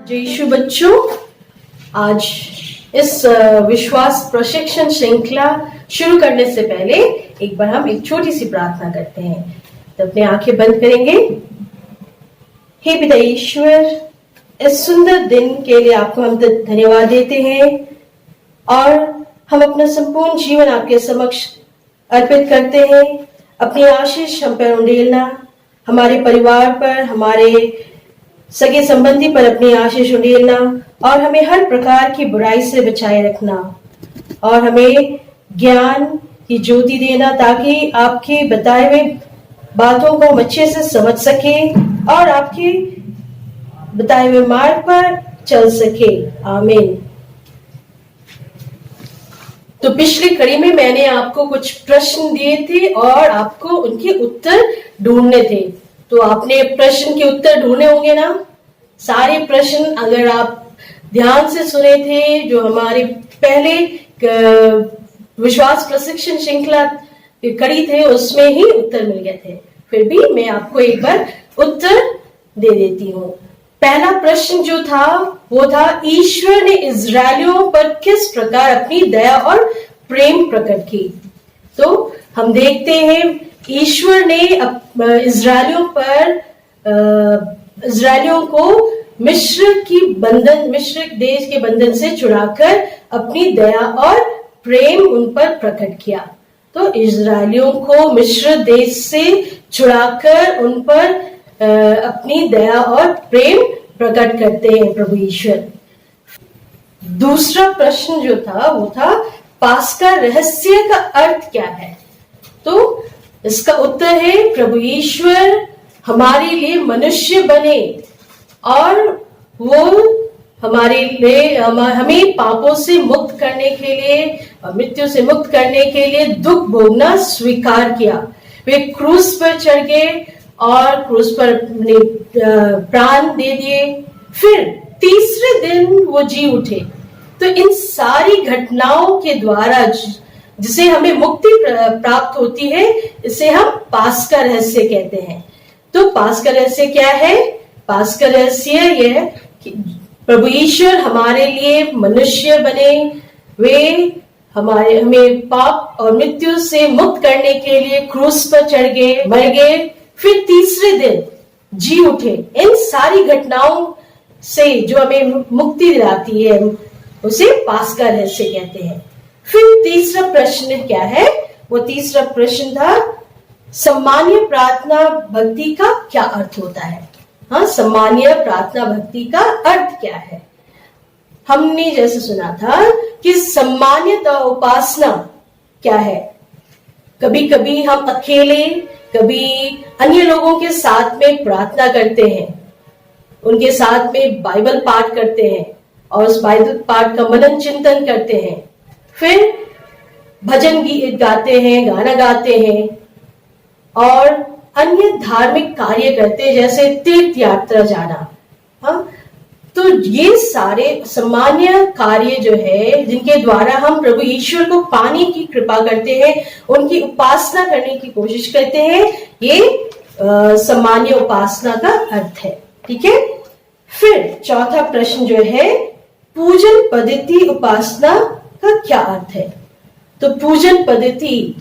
जय यीशु बच्चों, आज इस विश्वास प्रशिक्षण श्रृंखला शुरू करने से पहले एक बार हम एक छोटी सी प्रार्थना करते हैं। तो अपनी आंखें बंद करेंगे। हे पिता ईश्वर, इस सुंदर दिन के लिए आपको हम धन्यवाद देते हैं और हम अपना संपूर्ण जीवन आपके समक्ष अर्पित करते हैं। अपनी आशीष हम पर उंडेलना, हमारे परिवार पर, हमारे सगे संबंधी पर अपनी आशीष उंडेलना और हमें हर प्रकार की बुराई से बचाए रखना और हमें ज्ञान की ज्योति देना, ताकि आपके बताए हुए बातों को हम अच्छे से समझ सके और आपके बताए हुए मार्ग पर चल सके। आमीन। तो पिछली कड़ी में मैंने आपको कुछ प्रश्न दिए थे और आपको उनके उत्तर ढूंढने थे। तो आपने प्रश्न के उत्तर ढूंढे होंगे ना? सारे प्रश्न अगर आप ध्यान से सुने थे, जो हमारे पहले विश्वास प्रशिक्षण श्रृंखला कड़ी थे, उसमें ही उत्तर मिल गए थे। फिर भी मैं आपको एक बार उत्तर दे देती हूँ। पहला प्रश्न जो था वो था, ईश्वर ने इजरायलियों पर किस प्रकार अपनी दया और प्रेम प्रकट की? तो हम देखते हैं ईश्वर ने इजरायलियों को मिस्र देश के बंधन से छुड़ाकर अपनी दया और प्रेम उन पर प्रकट किया। तो इजरायलियों को मिस्र देश से छुड़ाकर उन पर अपनी दया और प्रेम प्रकट करते हैं प्रभु ईश्वर। दूसरा प्रश्न जो था वो था, पास्का रहस्य का अर्थ क्या है? तो इसका उत्तर है, प्रभु ईश्वर हमारे लिए मनुष्य बने और वो हमारे लिए हमें पापों से मुक्त करने के लिए और मृत्यु से मुक्त करने के लिए दुख भोगना स्वीकार किया। वे क्रूस पर चढ़ गए और क्रूस पर अपने प्राण दे दिए। फिर तीसरे दिन वो जी उठे। तो इन सारी घटनाओं के द्वारा जिसे हमें मुक्ति प्राप्त होती है, इसे हम पास्का रहस्य कहते हैं। तो पास्का रहस्य क्या है? पास्का रहस्य यह कि प्रभु ईश्वर हमारे लिए मनुष्य बने, वे हमें पाप और मृत्यु से मुक्त करने के लिए क्रूस पर चढ़ गए, मर गए, फिर तीसरे दिन जी उठे। इन सारी घटनाओं से जो हमें मुक्ति दिलाती है, उसे पास्का रहस्य कहते हैं। फिर तीसरा प्रश्न क्या है? वो तीसरा प्रश्न था, सम्मानीय प्रार्थना भक्ति का क्या अर्थ होता है? हाँ, सम्मानीय प्रार्थना भक्ति का अर्थ क्या है? हमने जैसे सुना था कि सम्मानीयता उपासना क्या है। कभी कभी हम अकेले, कभी अन्य लोगों के साथ में प्रार्थना करते हैं, उनके साथ में बाइबल पाठ करते हैं और उस बाइबल पाठ का मनन चिंतन करते हैं। फिर भजन गीत गाते हैं, गाना गाते हैं और अन्य धार्मिक कार्य करते हैं, जैसे तीर्थ यात्रा जाना। हाँ, तो ये सारे सामान्य कार्य जो है, जिनके द्वारा हम प्रभु ईश्वर को पाने की कृपा करते हैं, उनकी उपासना करने की कोशिश करते हैं, ये सामान्य उपासना का अर्थ है। ठीक है। फिर चौथा प्रश्न जो है, पूजन पद्धति उपासना का क्या अर्थ है? तो पूजन पद्धति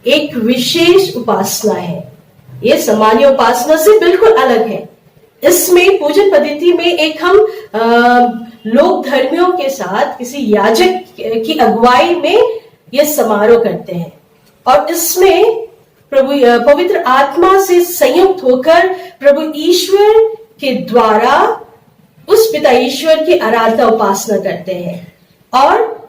एक विशेष उपासना है, ये सामान्य उपासना से बिल्कुल अलग है। इसमें पूजन पद्धति में एक हम लोक धर्मियों के साथ किसी याजक की अगुवाई में ये समारोह करते हैं और इसमें प्रभु पवित्र आत्मा से संयुक्त होकर प्रभु ईश्वर के द्वारा उस पिता ईश्वर की आराधना उपासना करते हैं। और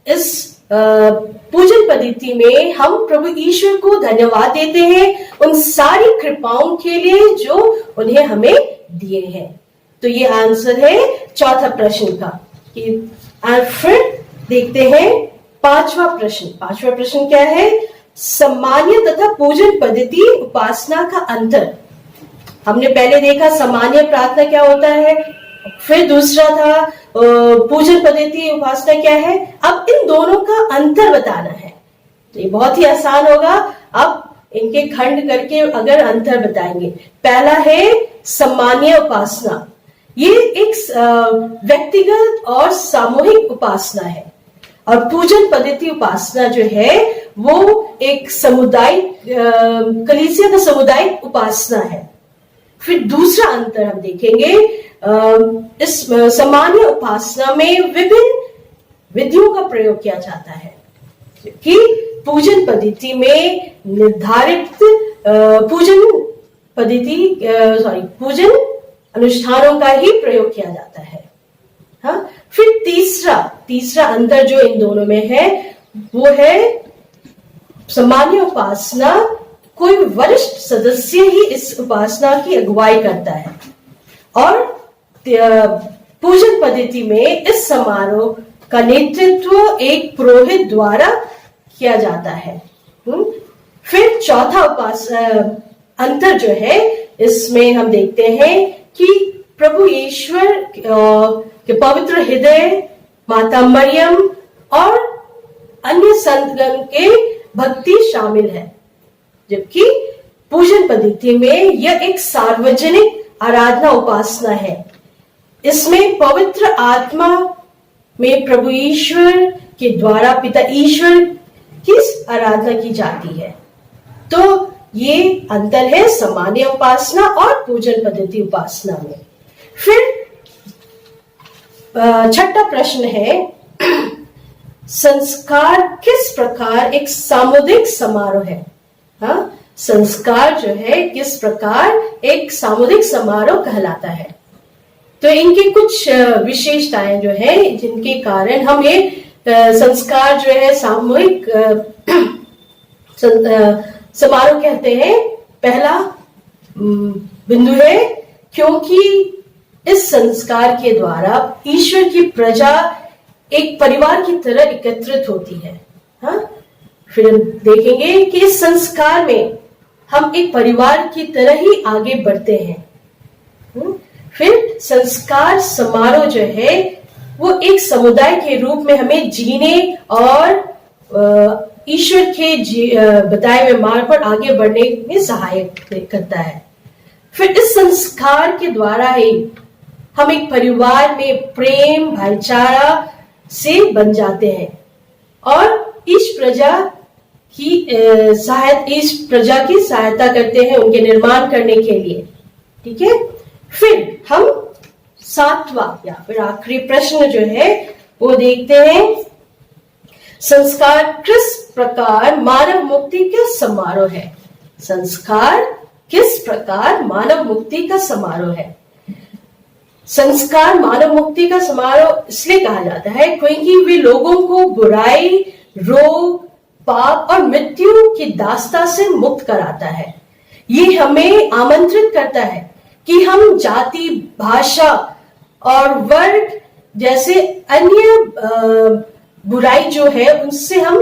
इस पूजन पद्धति में हम प्रभु ईश्वर को धन्यवाद देते हैं उन सारी कृपाओं के लिए जो उन्हें हमें दिए हैं। तो ये आंसर है चौथा प्रश्न का। फिर देखते हैं पांचवा प्रश्न। पांचवा प्रश्न क्या है? सामान्य तथा पूजन पद्धति उपासना का अंतर। हमने पहले देखा सामान्य प्रार्थना क्या होता है, फिर दूसरा था पूजन पद्धति उपासना क्या है। अब इन दोनों का अंतर बताना है। तो ये बहुत ही आसान होगा। अब इनके खंड करके अगर अंतर बताएंगे। पहला है सामान्य उपासना। ये एक व्यक्तिगत और सामूहिक उपासना है। और पूजन पद्धति उपासना जो है वो एक सामुदायिक कलीसिया का सामुदायिक उपासना है। फिर दूसरा अंतर हम देखेंगे, इस सामान्य उपासना में विभिन्न विधियों का प्रयोग किया जाता है कि पूजन पद्धति में निर्धारित पूजन अनुष्ठानों का ही प्रयोग किया जाता है। हाँ, फिर तीसरा अंतर जो इन दोनों में है वो है सामान्य उपासना कोई वरिष्ठ सदस्य ही इस उपासना की अगुवाई करता है, और पूजन पद्धति में इस समारोह का नेतृत्व एक पुरोहित द्वारा किया जाता है। फिर चौथा अंतर जो है इसमें हम देखते हैं कि प्रभु ईश्वर के पवित्र हृदय, माता मरियम और अन्य संतगण के भक्ति शामिल है, जबकि पूजन पद्धति में यह एक सार्वजनिक आराधना उपासना है। इसमें पवित्र आत्मा में प्रभु ईश्वर के द्वारा पिता ईश्वर की आराधना की जाती है। तो ये अंतर है सामान्य उपासना और पूजन पद्धति उपासना में। फिर छठा प्रश्न है, संस्कार किस प्रकार एक सामुदायिक समारोह है? हाँ, संस्कार जो है किस प्रकार एक सामुदायिक समारोह कहलाता है? तो इनकी कुछ विशेषताएं जो है जिनके कारण हम ये संस्कार जो है सामूहिक समारोह कहते हैं। पहला बिंदु है क्योंकि इस संस्कार के द्वारा ईश्वर की प्रजा एक परिवार की तरह एकत्रित होती है। हाँ, फिर हम देखेंगे कि इस संस्कार में हम एक परिवार की तरह ही आगे बढ़ते हैं। फिर संस्कार समारोह जो है वो एक समुदाय के रूप में हमें जीने और ईश्वर के बताए हुए मार्ग पर आगे बढ़ने में सहायक करता है। फिर इस संस्कार के द्वारा ही हम एक परिवार में प्रेम भाईचारा से बन जाते हैं और इस प्रजा की सहायता करते हैं उनके निर्माण करने के लिए। ठीक है, फिर हम सातवां या फिर आखिरी प्रश्न जो है वो देखते हैं, संस्कार किस प्रकार मानव मुक्ति का समारोह है? संस्कार किस प्रकार मानव मुक्ति का समारोह है? संस्कार मानव मुक्ति का समारोह इसलिए कहा जाता है क्योंकि वे लोगों को बुराई, रोग, पाप और मृत्यु की दास्ता से मुक्त कराता है। ये हमें आमंत्रित करता है कि हम जाति, भाषा और वर्ग जैसे अन्य बुराई जो है उनसे हम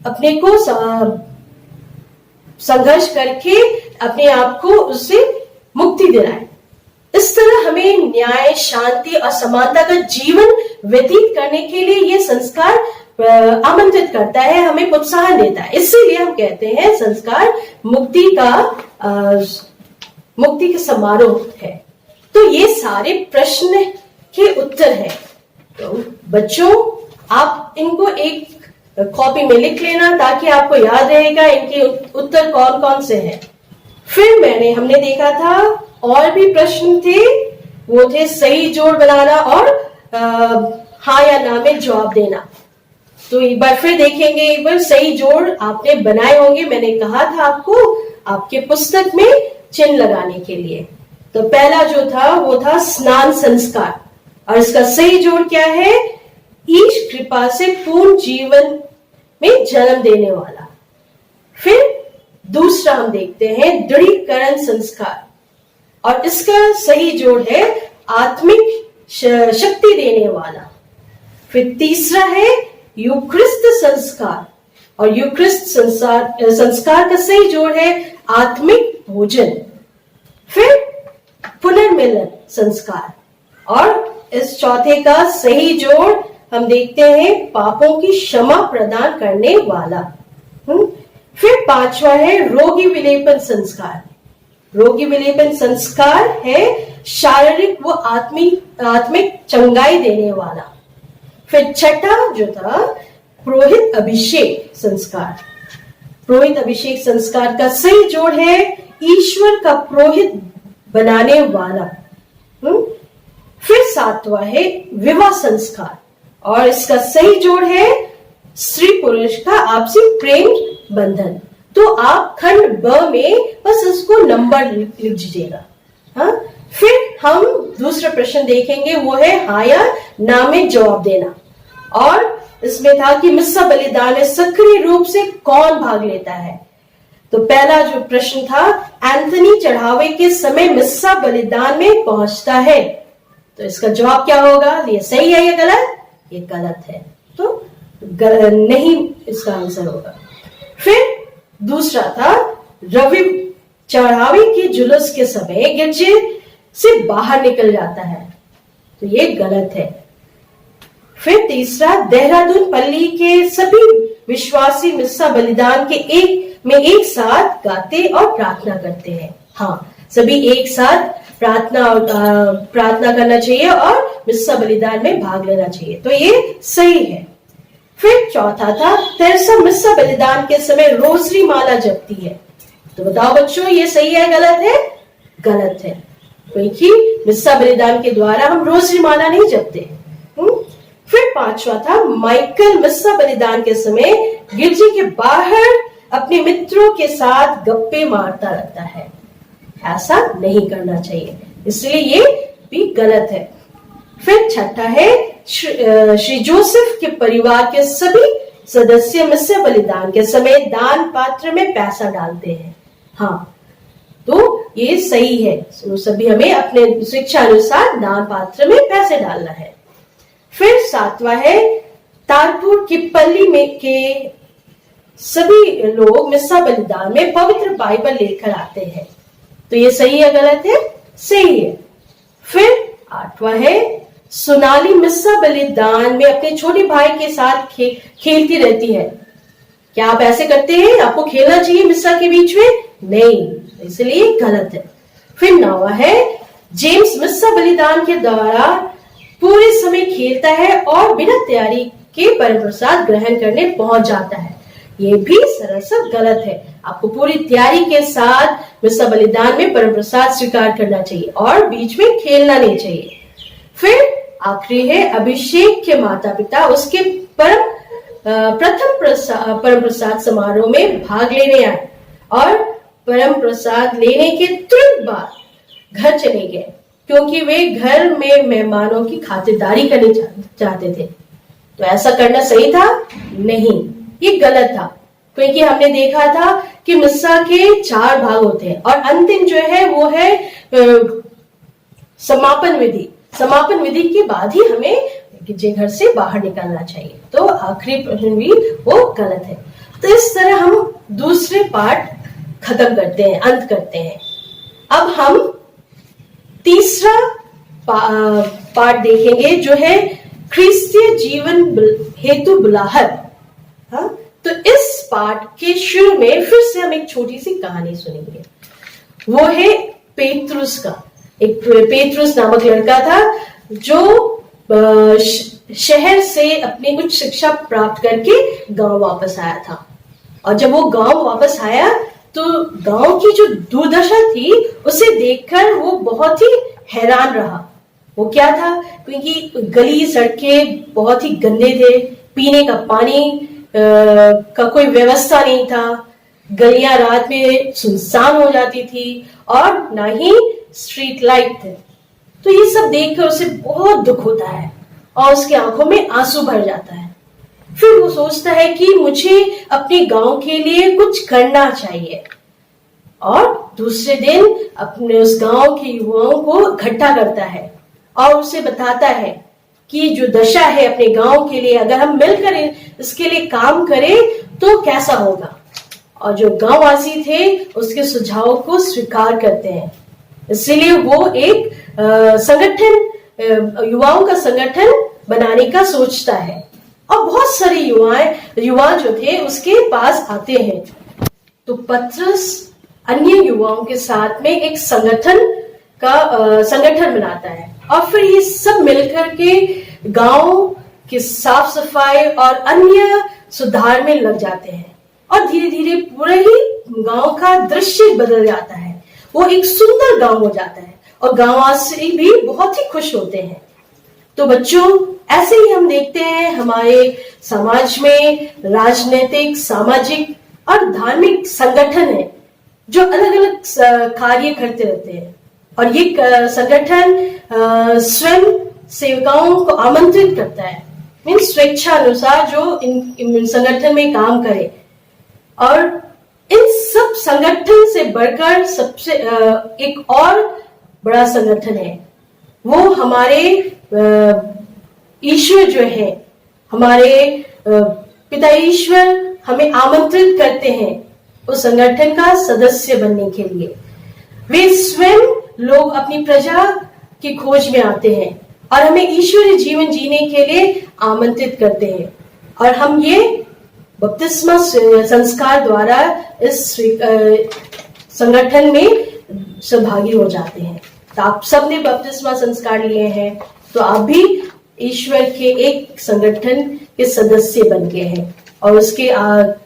अपने को संघर्ष करके अपने आप को उससे मुक्ति दिलाएं। इस तरह हमें न्याय, शांति और समानता का जीवन व्यतीत करने के लिए ये संस्कार आमंत्रित करता है, हमें प्रोत्साहन देता है। इसीलिए हम कहते हैं संस्कार मुक्ति का समारोह है। तो ये सारे प्रश्न के उत्तर हैं। तो बच्चों, आप इनको एक कॉपी में लिख लेना ताकि आपको याद रहेगा इनके उत्तर कौन कौन से हैं। फिर हमने देखा था और भी प्रश्न थे, वो थे सही जोड़ बनाना और हाँ या ना में जवाब देना। तो एक बार फिर देखेंगे, एक बार सही जोड़ आपने बनाए होंगे। मैंने कहा था आपको आपके पुस्तक में चिन्ह लगाने के लिए। तो पहला जो था वो था स्नान संस्कार, और इसका सही जोड़ क्या है? ईश कृपा से पूर्ण जीवन में जन्म देने वाला। फिर दूसरा हम देखते हैं दृढ़ीकरण संस्कार, और इसका सही जोड़ है आत्मिक शक्ति देने वाला। फिर तीसरा है यूक्रिस्त संस्कार, और यूक्रिस्त संस्कार का सही जोड़ है आत्मिक भोजन। फिर पुनर्मिलन संस्कार, और इस चौथे का सही जोड़ हम देखते हैं पापों की क्षमा प्रदान करने वाला। फिर पांचवा है रोगी विलेपन संस्कार। रोगी विलेपन संस्कार है शारीरिक व आत्मिक चंगाई देने वाला। फिर छठा जो था पुरोहित अभिषेक संस्कार। पुरोहित अभिषेक संस्कार का सही जोड़ है ईश्वर का पुरोहित बनाने वाला। फिर सातवां है विवाह संस्कार और इसका सही जोड़ है स्त्री पुरुष का आपसी प्रेम बंधन। तो आप खंड ब में बस इसको नंबर लिख दीजिएगा। हाँ, फिर हम दूसरा प्रश्न देखेंगे, वो है हाँ या ना में जवाब देना। और इसमें था कि मिस्सा बलिदान में सक्रिय रूप से कौन भाग लेता है। तो पहला जो प्रश्न था, एंथनी चढ़ावे के समय मिस्सा बलिदान में पहुंचता है। तो इसका जवाब क्या होगा, ये सही है या गलत? ये गलत है, तो नहीं इसका आंसर होगा। फिर दूसरा था रवि चढ़ावे के जुलूस के समय गिरजे से बाहर निकल जाता है, तो ये गलत है। फिर तीसरा, देहरादून पल्ली के सभी विश्वासी मिस्सा बलिदान के एक साथ गाते और प्रार्थना करते हैं। हाँ, सभी एक साथ प्रार्थना करना चाहिए और मिस्सा बलिदान में भाग लेना चाहिए, तो ये सही है। फिर चौथा था, तेरसा मिस्सा बलिदान के समय रोजरी माला जपती है। तो बताओ बच्चों, ये सही है गलत है? गलत है, क्योंकि मिस्सा बलिदान के द्वारा हम रोजरी माला नहीं जपते। फिर पांचवा था, माइकल मिस्सा बलिदान के समय गिरजे के बाहर अपने मित्रों के साथ गप्पे मारता रहता है। ऐसा नहीं करना चाहिए, इसलिए ये भी गलत है। फिर छठा है, श्री जोसेफ के परिवार के सभी सदस्य मिस्सा बलिदान के समय दान पात्र में पैसा डालते हैं। हाँ, तो ये सही है, तो सभी हमें अपने शिक्षा अनुसार दान पात्र में पैसे डालना है। फिर सातवां है, तारपुर की पल्ली में के सभी लोग मिस्सा बलिदान में पवित्र बाइबल लेकर आते हैं। तो ये सही है गलत है? सही है। फिर आठवां है, सोनाली मिस्सा बलिदान में अपने छोटे भाई के साथ खेलती रहती है। क्या आप ऐसे करते हैं? आपको खेलना चाहिए मिस्सा के बीच में? नहीं, इसलिए गलत है। फिर नौवां है, जेम्स मिस्सा बलिदान के द्वारा पूरे समय खेलता है और बिना तैयारी के परम प्रसाद ग्रहण करने पहुंच जाता है। ये भी सरासर गलत है। आपको पूरी तैयारी के साथ मिस्सा बलिदान में परम प्रसाद स्वीकार करना चाहिए और बीच में खेलना नहीं चाहिए। फिर आखिरी है, अभिषेक के माता पिता उसके प्रथम परम प्रसाद समारोह में भाग लेने आए और परम प्रसाद लेने के तुरंत बाद घर चले गए, क्योंकि वे घर में मेहमानों की खातिरदारी करनी चाहते थे। तो ऐसा करना सही था? नहीं, ये गलत था, क्योंकि हमने देखा था कि मिस्सा के 4 भाग होते हैं और अंतिम जो है वो है समापन विधि। समापन विधि के बाद ही हमें गिरजे घर से बाहर निकलना चाहिए। तो आखिरी प्रश्न भी वो गलत है। तो इस तरह हम दूसरे पार्ट खत्म करते हैं, अंत करते हैं। अब हम तीसरा पार्ट देखेंगे, जो है ख्रिस्तीय जीवन हेतु बुलाहट। हाँ, तो इस पार्ट के शुरू में फिर से हम एक छोटी सी कहानी सुनेंगे। वो है पेट्रुस का। एक पेट्रुस नामक लड़का था जो शहर से अपनी उच्च शिक्षा प्राप्त करके गांव वापस आया था। और जब वो गांव वापस आया तो गांव की जो दुर्दशा थी उसे देखकर वो बहुत ही हैरान रहा। वो क्या था, क्योंकि गली सड़कें बहुत ही गंदे थे, पीने का पानी का कोई व्यवस्था नहीं था, गलियां रात में सुनसान हो जाती थी और ना ही स्ट्रीट लाइट थे। तो ये सब देखकर उसे बहुत दुख होता है और उसके आंखों में आंसू भर जाता है। फिर वो सोचता है कि मुझे अपने गांव के लिए कुछ करना चाहिए, और दूसरे दिन अपने उस गांव के युवाओं को इकट्ठा करता है और उसे बताता है कि जो दशा है अपने गांव के लिए, अगर हम मिलकर इसके लिए काम करें तो कैसा होगा। और जो गांववासी थे उसके सुझाव को स्वीकार करते हैं। इसीलिए वो एक संगठन, युवाओं का संगठन बनाने का सोचता है और बहुत सारे युवा जो थे उसके पास आते हैं। तो पतरस अन्य युवाओं के साथ में एक संगठन का संगठन बनाता है और फिर ये सब मिलकर के गांव की साफ सफाई और अन्य सुधार में लग जाते हैं और धीरे धीरे पूरा ही गांव का दृश्य बदल जाता है। वो एक सुंदर गांव हो जाता है और गांववासी भी बहुत ही खुश होते हैं। तो बच्चों, ऐसे ही हम देखते हैं हमारे समाज में राजनीतिक, सामाजिक और धार्मिक संगठन है जो अलग अलग कार्य करते रहते हैं और ये संगठन स्वयं सेवकाओं को आमंत्रित करता है, मीन्स स्वेच्छा अनुसार जो इन संगठन में काम करे। और इन सब संगठन से बढ़कर सबसे एक और बड़ा संगठन है, वो हमारे ईश्वर जो है, हमारे पिता ईश्वर हमें आमंत्रित करते हैं उस संगठन का सदस्य बनने के लिए। वे स्वयं लोग अपनी प्रजा की खोज में आते हैं और हमें ईश्वरीय जीवन जीने के लिए आमंत्रित करते हैं और हम ये बपतिस्मा संस्कार द्वारा इस संगठन में सहभागी हो जाते हैं। तो आप सबने बपतिस्मा संस्कार लिए हैं तो आप भी ईश्वर के एक संगठन के सदस्य बन गए हैं और उसके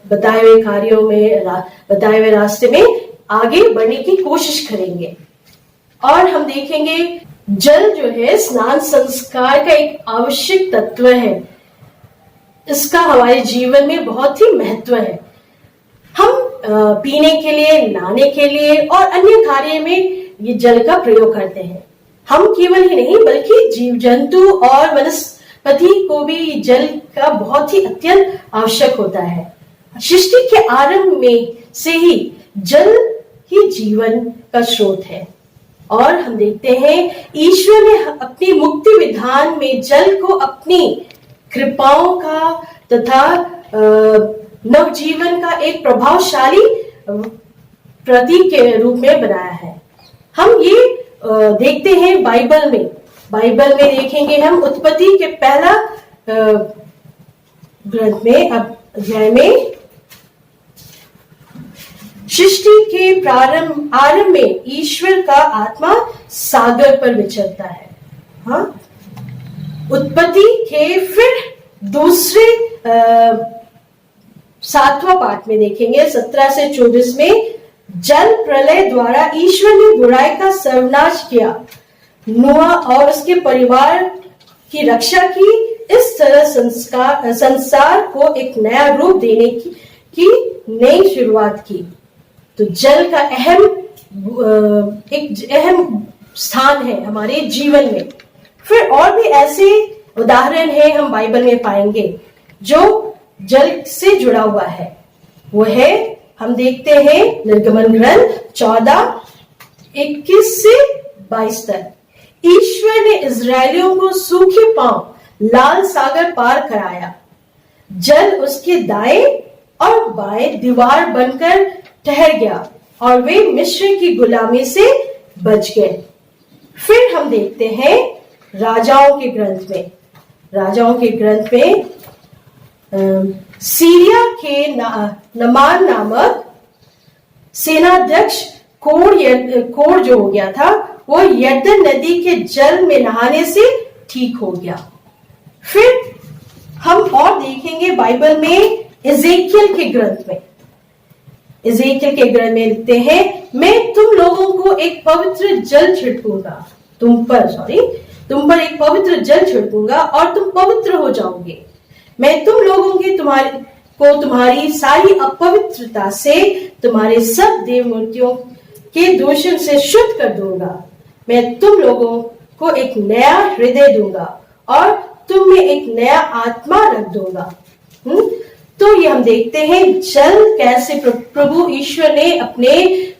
बताए हुए कार्यों में, बताए हुए रास्ते में आगे बढ़ने की कोशिश करेंगे। और हम देखेंगे जल जो है स्नान संस्कार का एक आवश्यक तत्व है। इसका हमारे जीवन में बहुत ही महत्व है। हम पीने के लिए, नहाने के लिए और अन्य कार्य में ये जल का प्रयोग करते हैं। हम केवल ही नहीं बल्कि जीव जंतु और वनस्पति को भी जल का बहुत ही अत्यंत आवश्यक होता है। सृष्टि के आरंभ में से ही जल ही जीवन का स्रोत है और हम देखते हैं ईश्वर ने अपनी मुक्ति विधान में जल को अपनी कृपाओं का तथा नवजीवन का एक प्रभावशाली प्रतीक के रूप में बनाया है। हम ये देखते हैं बाइबल में देखेंगे हम उत्पत्ति के पहला ग्रंथ में अध्याय में सृष्टि के आरंभ में ईश्वर का आत्मा सागर पर विचरता है। हाँ, उत्पत्ति के फिर दूसरे 7वां पाठ में देखेंगे 17 से 24 में जल प्रलय द्वारा ईश्वर ने बुराई का सर्वनाश किया, नूह और उसके परिवार की रक्षा की। इस तरह संसार को एक नया रूप देने की नई शुरुआत की। तो जल का एक अहम स्थान है हमारे जीवन में। फिर और भी ऐसे उदाहरण है हम बाइबल में पाएंगे जो जल से जुड़ा हुआ है। वो है, हम देखते हैं निर्गमन ग्रंथ 14:21 से 22 तक। ईश्वर ने इजरायलियों को सूखे पांव लाल सागर पार कराया। जल उसके दाएं और बाएं दीवार बनकर ठहर गया और वे मिस्र की गुलामी से बच गए। फिर हम देखते हैं राजाओं के ग्रंथ में सीरिया के नमान नामक सेनाध्यक्ष कोर जो हो गया था वो यरदन नदी के जल में नहाने से ठीक हो गया। फिर हम और देखेंगे बाइबल में एजेकियल के ग्रंथ में लिखते हैं, मैं तुम लोगों को एक पवित्र जल छिड़कूंगा, तुम पर एक पवित्र जल छिड़कूंगा और तुम पवित्र हो जाओगे। मैं तुम लोगों के तुम्हारी सारी अपवित्रता से, तुम्हारे सब देव मूर्तियों के दूषण से शुद्ध कर दूंगा। मैं तुम लोगों को एक नया हृदय दूंगा और तुम में एक नया आत्मा रख दूंगा। तो ये हम देखते हैं जल कैसे प्रभु ईश्वर ने अपने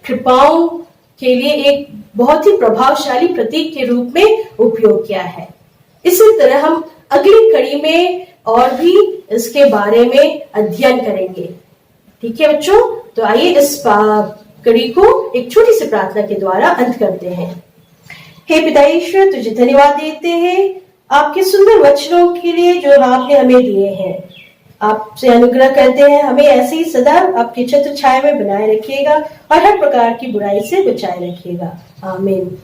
कृपाओं के लिए एक बहुत ही प्रभावशाली प्रतीक के रूप में उपयोग किया है। इसी तरह हम अगली कड़ी में और भी इसके बारे में अध्ययन करेंगे। ठीक है बच्चों, तो आइए इस कड़ी को एक छोटी सी प्रार्थना के द्वारा अंत करते हैं। हे पिता ईश्वर, तुझे धन्यवाद देते हैं आपके सुंदर वचनों के लिए जो आपने हमें दिए हैं। आपसे अनुग्रह करते हैं हमें ऐसे ही सदा आपके छत्र छाया में बनाए रखिएगा और हर प्रकार की बुराई से बचाए रखिएगा। आमीन।